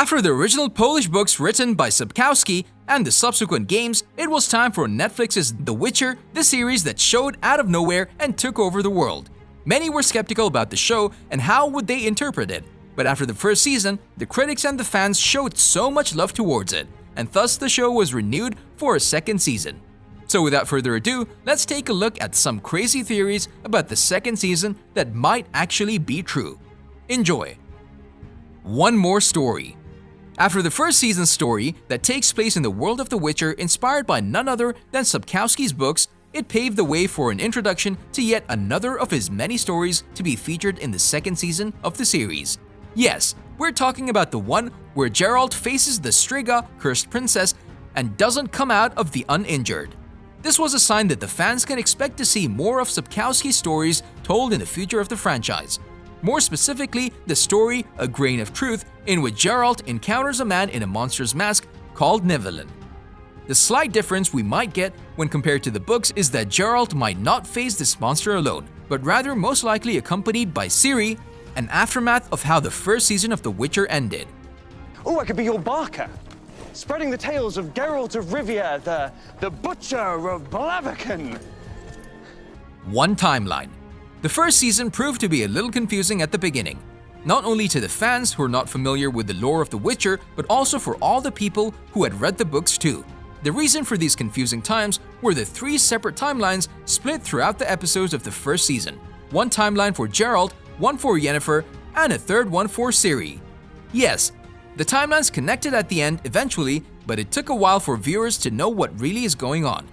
After the original Polish books written by Sapkowski and the subsequent games, it was time for Netflix's The Witcher, the series that showed out of nowhere and took over the world. Many were skeptical about the show and how would they interpret it, but after the first season, the critics and the fans showed so much love towards it, and thus the show was renewed for a second season. So without further ado, let's take a look at some crazy theories about the second season that might actually be true. Enjoy! One more story. After the first season's story that takes place in the world of The Witcher, inspired by none other than Sapkowski's books, it paved the way for an introduction to yet another of his many stories to be featured in the second season of the series. Yes, we're talking about the one where Geralt faces the Striga, cursed princess, and doesn't come out of the uninjured. This was a sign that the fans can expect to see more of Sapkowski's stories told in the future of the franchise. More specifically, the story A Grain of Truth, in which Geralt encounters a man in a monster's mask called Nivellen. The slight difference we might get when compared to the books is that Geralt might not face this monster alone, but rather most likely accompanied by Ciri, an aftermath of how the first season of The Witcher ended. Oh, I could be your barker, spreading the tales of Geralt of Rivia, the Butcher of Blaviken. One timeline. The first season proved to be a little confusing at the beginning, not only to the fans who are not familiar with the lore of The Witcher, but also for all the people who had read the books too. The reason for these confusing times were the 3 separate timelines split throughout the episodes of the first season. One timeline for Geralt, one for Yennefer, and a third one for Ciri. Yes, the timelines connected at the end eventually, but it took a while for viewers to know what really is going on,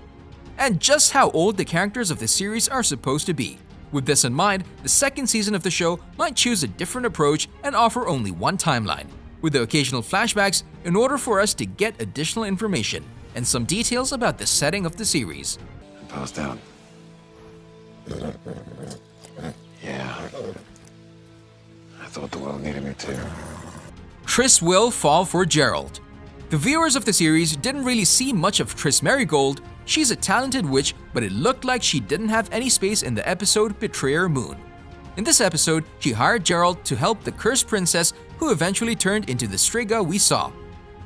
and just how old the characters of the series are supposed to be. With this in mind, the second season of the show might choose a different approach and offer only one timeline, with the occasional flashbacks in order for us to get additional information and some details about the setting of the series. Pass down. Yeah. I thought the world needed me too. TRISS will fall for Geralt. The viewers of the series didn't really see much of Triss Merigold. She's a talented witch, but it looked like she didn't have any space in the episode Betrayer Moon. In this episode, she hired Geralt to help the cursed princess who eventually turned into the Striga we saw.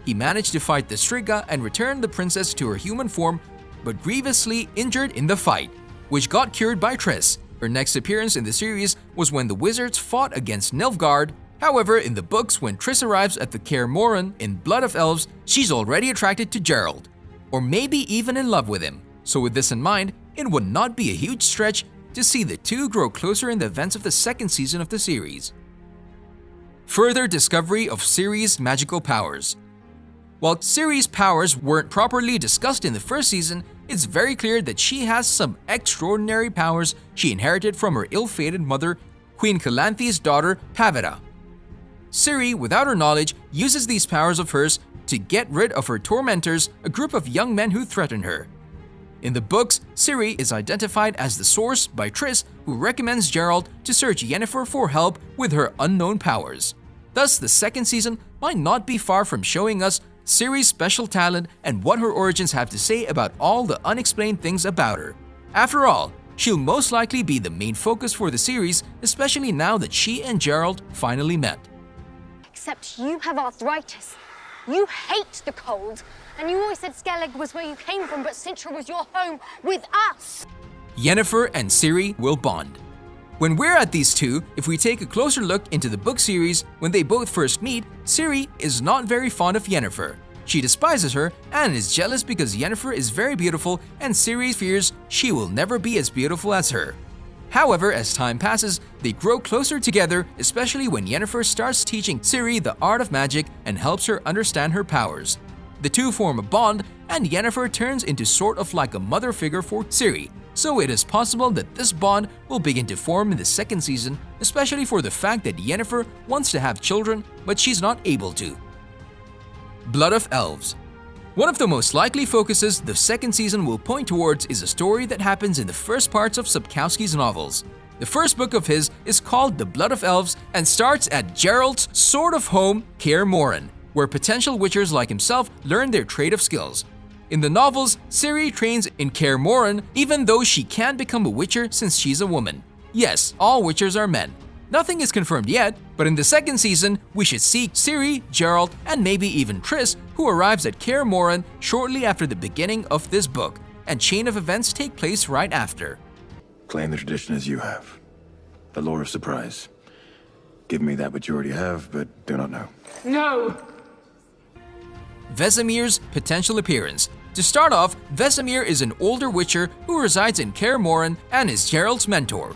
He managed to fight the Striga and return the princess to her human form, but grievously injured in the fight, which got cured by Triss. Her next appearance in the series was when the wizards fought against Nilfgaard. However, in the books, when Triss arrives at the Kaer Morhen in Blood of Elves, she's already attracted to Geralt, or maybe even in love with him. So with this in mind, it would not be a huge stretch to see the two grow closer in the events of the second season of the series. Further discovery of Ciri's magical powers. While Ciri's powers weren't properly discussed in the first season, it's very clear that she has some extraordinary powers she inherited from her ill-fated mother, Queen Calanthe's daughter, Pavetta. Ciri, without her knowledge, uses these powers of hers to get rid of her tormentors, a group of young men who threaten her. In the books, Ciri is identified as the Source by Triss, who recommends Geralt to search Yennefer for help with her unknown powers. Thus, the second season might not be far from showing us Ciri's special talent and what her origins have to say about all the unexplained things about her. After all, she'll most likely be the main focus for the series, especially now that she and Geralt finally met. Except you have arthritis. You hate the cold, and you always said Skellig was where you came from, but Sintra was your home with us. Yennefer and Ciri will bond. When we're at these two, if we take a closer look into the book series, when they both first meet, Ciri is not very fond of Yennefer. She despises her and is jealous because Yennefer is very beautiful and Ciri fears she will never be as beautiful as her. However, as time passes, they grow closer together, especially when Yennefer starts teaching Ciri the art of magic and helps her understand her powers. The two form a bond, and Yennefer turns into sort of like a mother figure for Ciri, so it is possible that this bond will begin to form in the second season, especially for the fact that Yennefer wants to have children, but she's not able to. Blood of Elves. One of the most likely focuses the second season will point towards is a story that happens in the first parts of Sapkowski's novels. The first book of his is called The Blood of Elves and starts at Geralt's sort of home, Kaer Morhen, where potential witchers like himself learn their trade of skills. In the novels, Ciri trains in Kaer Morhen even though she can't become a witcher since she's a woman. Yes, all witchers are men. Nothing is confirmed yet, but in the second season, we should see Ciri, Geralt, and maybe even Triss, who arrives at Kaer Morhen shortly after the beginning of this book, and chain of events take place right after. Claim the tradition as you have. The lore of surprise. Give me that which you already have, but do not know. No! Vesemir's potential appearance. To start off, Vesemir is an older witcher who resides in Kaer Morhen and is Geralt's mentor.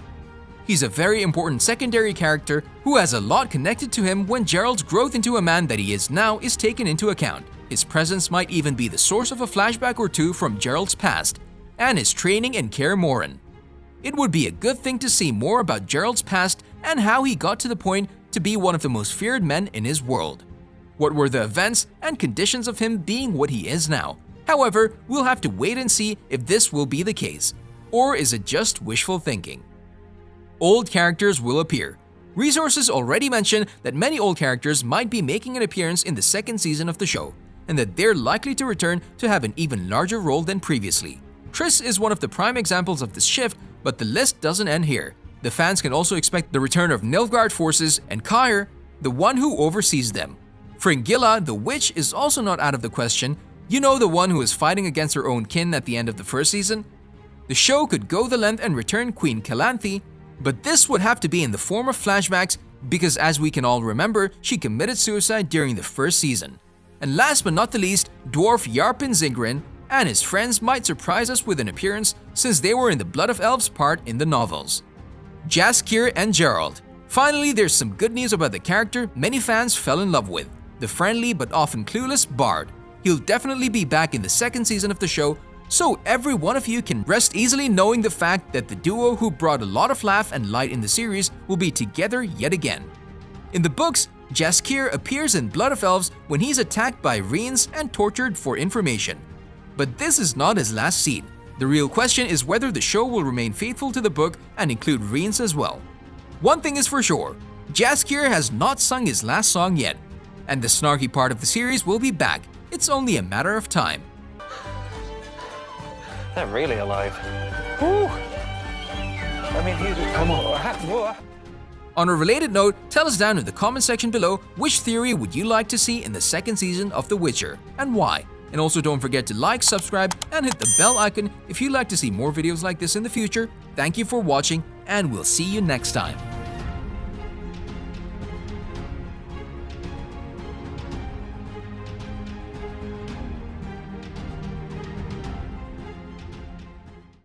He's a very important secondary character who has a lot connected to him when Geralt's growth into a man that he is now is taken into account. His presence might even be the source of a flashback or two from Geralt's past, and his training in Kaer Morhen. It would be a good thing to see more about Geralt's past and how he got to the point to be one of the most feared men in his world. What were the events and conditions of him being what he is now? However, we'll have to wait and see if this will be the case, or is it just wishful thinking? Old characters will appear. Resources already mention that many old characters might be making an appearance in the second season of the show, and that they're likely to return to have an even larger role than previously. TRISS is one of the prime examples of this shift, but the list doesn't end here. The fans can also expect the return of Nilfgaard forces and Caer, the one who oversees them. Fringilla, the witch, is also not out of the question. You know, the one who is fighting against her own kin at the end of the first season? The show could go the length and return Queen Calanthe, but this would have to be in the form of flashbacks because, as we can all remember, she committed suicide during the first season. And last but not the least, dwarf Yarpen Zingrin and his friends might surprise us with an appearance since they were in the Blood of Elves part in the novels. Jaskier and Geralt. Finally, there's some good news about the character many fans fell in love with, the friendly but often clueless Bard. He'll definitely be back in the second season of the show, so every one of you can rest easily knowing the fact that the duo who brought a lot of laugh and light in the series will be together yet again. In the books, Jaskier appears in Blood of Elves when he's attacked by Riens and tortured for information. But this is not his last scene. The real question is whether the show will remain faithful to the book and include Riens as well. One thing is for sure, Jaskier has not sung his last song yet, and the snarky part of the series will be back. It's only a matter of time. They're really alive. Whew. I mean, come on. On a related note, tell us down in the comment section below which theory would you like to see in the second season of The Witcher and why. And also don't forget to like, subscribe, and hit the bell icon if you'd like to see more videos like this in the future. Thank you for watching, and we'll see you next time.